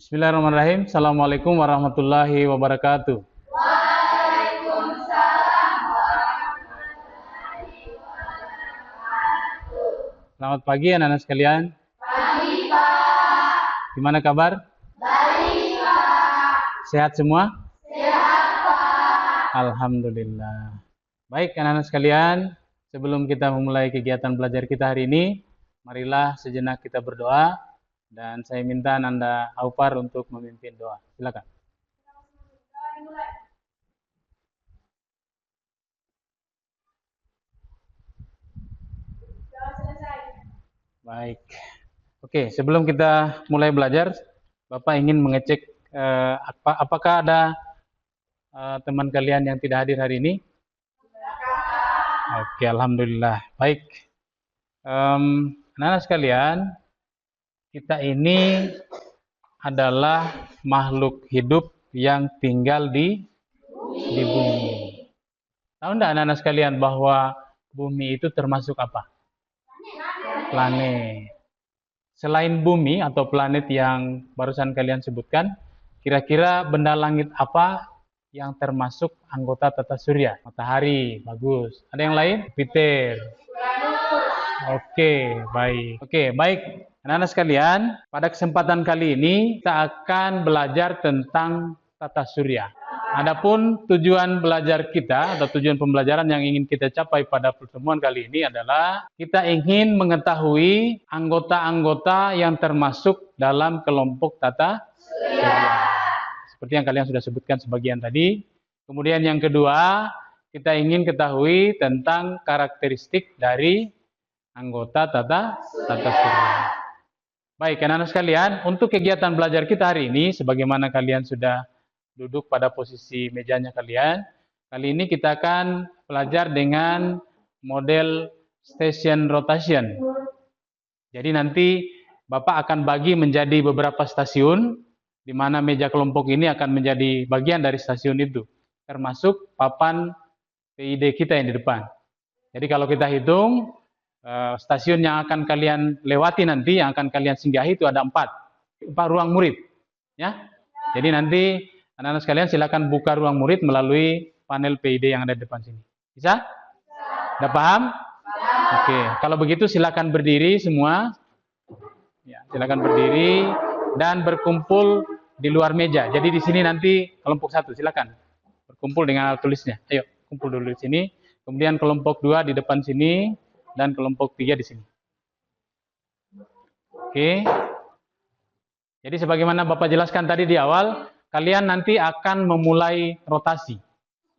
Bismillahirrahmanirrahim. Assalamualaikum warahmatullahi wabarakatuh. Selamat pagi anak-anak sekalian. Pagi, Pak. Gimana kabar? Baik, Pak. Sehat semua? Sehat, Pak. Alhamdulillah. Baik anak-anak sekalian, sebelum kita memulai kegiatan belajar kita hari ini, marilah sejenak kita berdoa dan saya minta Nanda Aufar untuk memimpin doa. Silakan. Baik. Oke, sebelum kita mulai belajar, Bapak ingin mengecek apakah ada teman kalian yang tidak hadir hari ini? Oke, alhamdulillah. Baik. Anak-anak sekalian, kita ini adalah makhluk hidup yang tinggal di bumi. Tahu enggak anak-anak sekalian bahwa bumi itu termasuk apa? Planet. Selain bumi atau planet yang barusan kalian sebutkan, kira-kira benda langit apa yang termasuk anggota tata surya? Matahari, bagus. Ada yang lain? Jupiter. Oke, baik. Oke, baik. Anak-anak sekalian, pada kesempatan kali ini kita akan belajar tentang tata surya. Adapun tujuan belajar kita atau tujuan pembelajaran yang ingin kita capai pada pertemuan kali ini adalah kita ingin mengetahui anggota-anggota yang termasuk dalam kelompok tata surya. Seperti yang kalian sudah sebutkan sebagian tadi. Kemudian yang kedua, kita ingin ketahui tentang karakteristik dari anggota tata surya. Baik, anak-anak sekalian, untuk kegiatan belajar kita hari ini, sebagaimana kalian sudah duduk pada posisi mejanya kalian, kali ini kita akan belajar dengan model station rotation. Jadi nanti Bapak akan bagi menjadi beberapa stasiun, di mana meja kelompok ini akan menjadi bagian dari stasiun itu, termasuk papan PID kita yang di depan. Jadi kalau kita hitung, stasiun yang akan kalian lewati nanti, yang akan kalian singgahi itu ada 4 ruang murid. Ya. Jadi nanti anak-anak sekalian silakan buka ruang murid melalui panel PID yang ada di depan sini. Bisa? Sudah paham? Oke, kalau begitu silakan berdiri semua. Ya, silakan berdiri dan berkumpul di luar meja. Jadi di sini nanti kelompok 1, silakan berkumpul dengan alat tulisnya. Ayo, kumpul dulu di sini. Kemudian kelompok 2 di depan sini dan kelompok 3 di sini. Oke. Jadi sebagaimana Bapak jelaskan tadi di awal, kalian nanti akan memulai rotasi,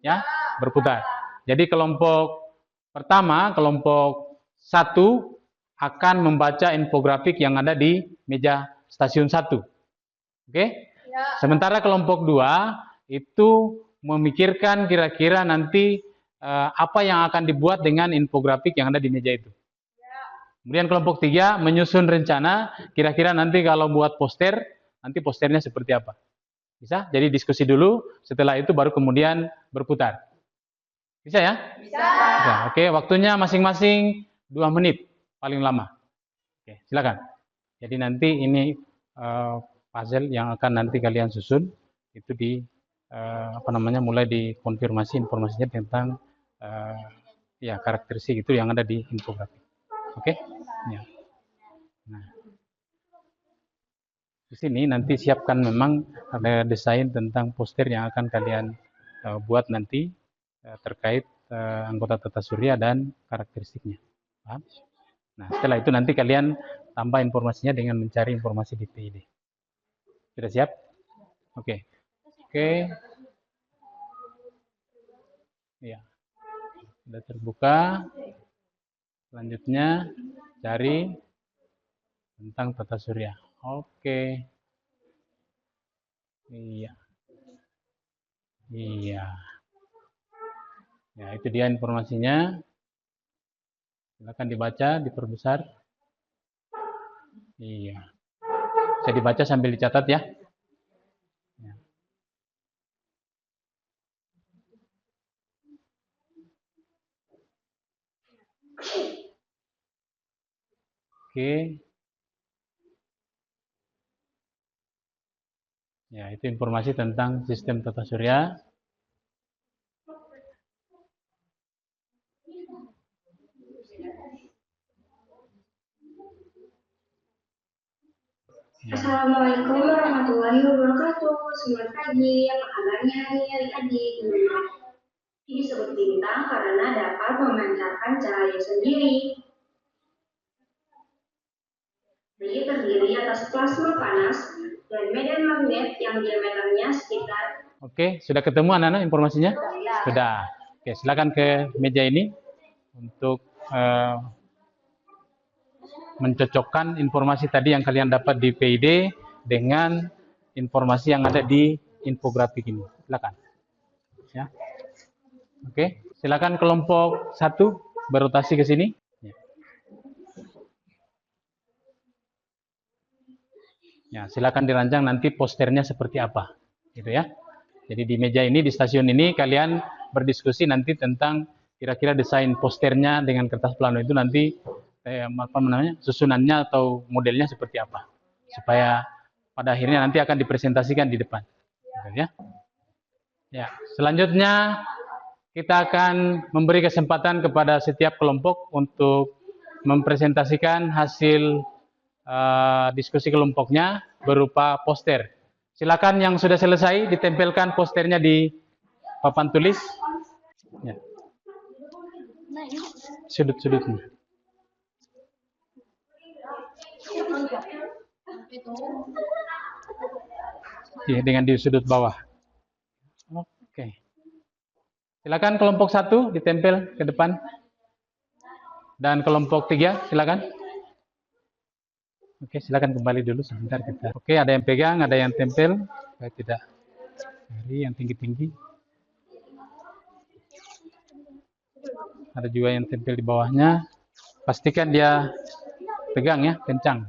ya, berputar. Jadi kelompok pertama, kelompok 1 akan membaca infografik yang ada di meja stasiun 1. Oke? Sementara kelompok 2 itu memikirkan kira-kira nanti apa yang akan dibuat dengan infografik yang ada di meja itu. Kemudian kelompok 3 menyusun rencana, kira-kira nanti kalau buat poster, nanti posternya seperti apa. Bisa? Jadi diskusi dulu, setelah itu baru kemudian berputar. Bisa ya? Bisa. Oke, waktunya masing-masing 2 menit, paling lama. Oke, silakan. Jadi nanti ini puzzle yang akan nanti kalian susun, itu mulai dikonfirmasi informasinya tentang karakteristik itu yang ada di infografik. Oke? Ya. Nah, di sini nanti siapkan memang ada desain tentang poster yang akan kalian buat nanti terkait anggota tata surya dan karakteristiknya. Paham? Nah, setelah itu nanti kalian tambah informasinya dengan mencari informasi di PID. Sudah siap? Oke. Oke. Ya. Sudah terbuka. Selanjutnya cari tentang tata surya. Oke. Iya. Iya. Ya, itu dia informasinya. Silakan dibaca, diperbesar. Iya. Bisa dibaca sambil dicatat ya. Ya. Oke. Ya, itu informasi tentang sistem tata surya. Assalamualaikum warahmatullahi wabarakatuh. Selamat pagi. Apa kabarnya hari adik-adik? Ini disebut bintang karena dapat memancarkan cahaya sendiri. Dia terdiri atas plasma panas dan medan magnet yang diameternya sekitar. Oke, sudah ketemu anak-anak informasinya? Sudah. Oke, silakan ke meja ini untuk mencocokkan informasi tadi yang kalian dapat di PID dengan informasi yang ada di infografik ini. Silakan. Ya. Oke, silakan kelompok 1 berotasi ke sini. Ya, silakan dirancang nanti posternya seperti apa, gitu ya. Jadi di meja ini, di stasiun ini, kalian berdiskusi nanti tentang kira-kira desain posternya dengan kertas plano itu nanti apa namanya, susunannya atau modelnya seperti apa, supaya pada akhirnya nanti akan dipresentasikan di depan, gitu ya. Ya, selanjutnya kita akan memberi kesempatan kepada setiap kelompok untuk mempresentasikan hasil diskusi kelompoknya berupa poster. Silakan yang sudah selesai ditempelkan posternya di papan tulis. Ya. Sudut-sudutnya. Ya, dengan di sudut bawah. Oke. Silakan kelompok 1 ditempel ke depan. Dan kelompok 3 silakan. Oke, silakan kembali dulu sebentar kita. Oke, ada yang pegang, ada yang tempel. Saya tidak cari yang tinggi-tinggi. Ada juga yang tempel di bawahnya. Pastikan dia pegang ya, kencang.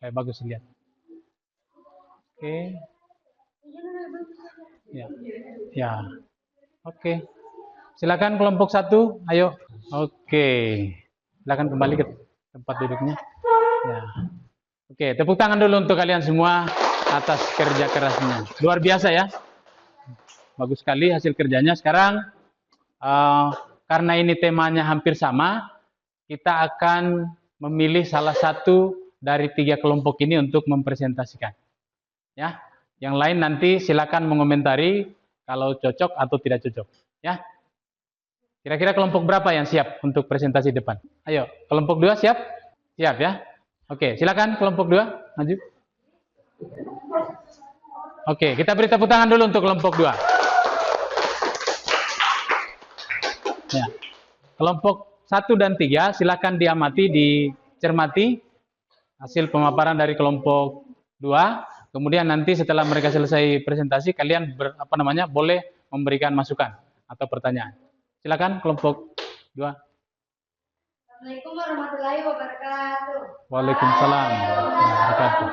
Kayak bagus lihat. Oke. Ya. Ya. Oke. Silakan kelompok 1, ayo. Oke. Silakan kembali ke tempat duduknya. Ya. Oke, tepuk tangan dulu untuk kalian semua atas kerja kerasnya. Luar biasa ya. Bagus sekali hasil kerjanya. Sekarang, karena ini temanya hampir sama, kita akan memilih salah satu dari 3 kelompok ini untuk mempresentasikan. Ya, yang lain nanti silakan mengomentari kalau cocok atau tidak cocok. Ya, kira-kira kelompok berapa yang siap untuk presentasi depan? Ayo, kelompok 2 siap? Siap ya. Oke, silakan kelompok 2 maju. Oke, kita beri tepuk tangan dulu untuk kelompok 2. Ya. Kelompok 1 dan 3 silakan diamati, dicermati hasil pemaparan dari kelompok 2. Kemudian nanti setelah mereka selesai presentasi, kalian boleh memberikan masukan atau pertanyaan. Silakan kelompok 2. Assalamualaikum warahmatullahi wabarakatuh. Waalaikumsalam warahmatullahi wabarakatuh.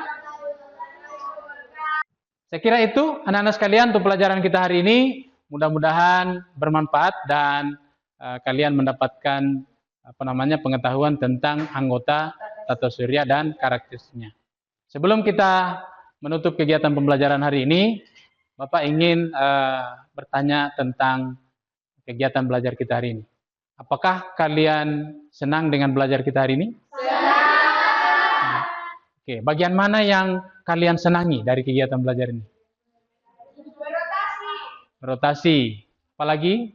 Saya kira itu anak-anak sekalian untuk pelajaran kita hari ini. Mudah-mudahan bermanfaat dan kalian mendapatkan pengetahuan tentang anggota tata surya dan karakteristiknya. Sebelum kita menutup kegiatan pembelajaran hari ini, Bapak ingin bertanya tentang kegiatan belajar kita hari ini. Apakah kalian senang dengan belajar kita hari ini? Senang. Oke, bagian mana yang kalian senangi dari kegiatan belajar ini? Rotasi. Apalagi?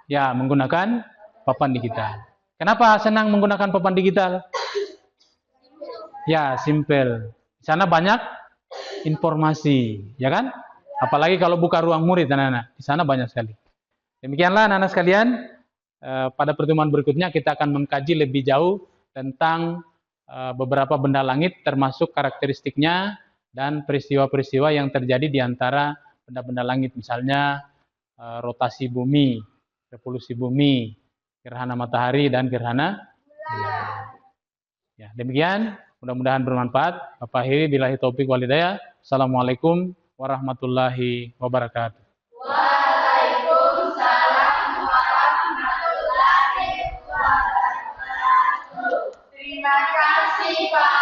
Ya, menggunakan papan digital. Kenapa senang menggunakan papan digital? Ya, simple. Di sana banyak informasi, ya kan? Apalagi kalau buka ruang murid, anak-anak. Di sana banyak sekali. Demikianlah anak-anak sekalian, pada pertemuan berikutnya kita akan mengkaji lebih jauh tentang beberapa benda langit termasuk karakteristiknya dan peristiwa-peristiwa yang terjadi di antara benda-benda langit, misalnya rotasi bumi, revolusi bumi, gerhana matahari dan gerhana bulan. Ya, demikian, mudah-mudahan bermanfaat. Bapak akhiri billahi taufik wal hidayah. Assalamualaikum warahmatullahi wabarakatuh. Terima kasih Pak.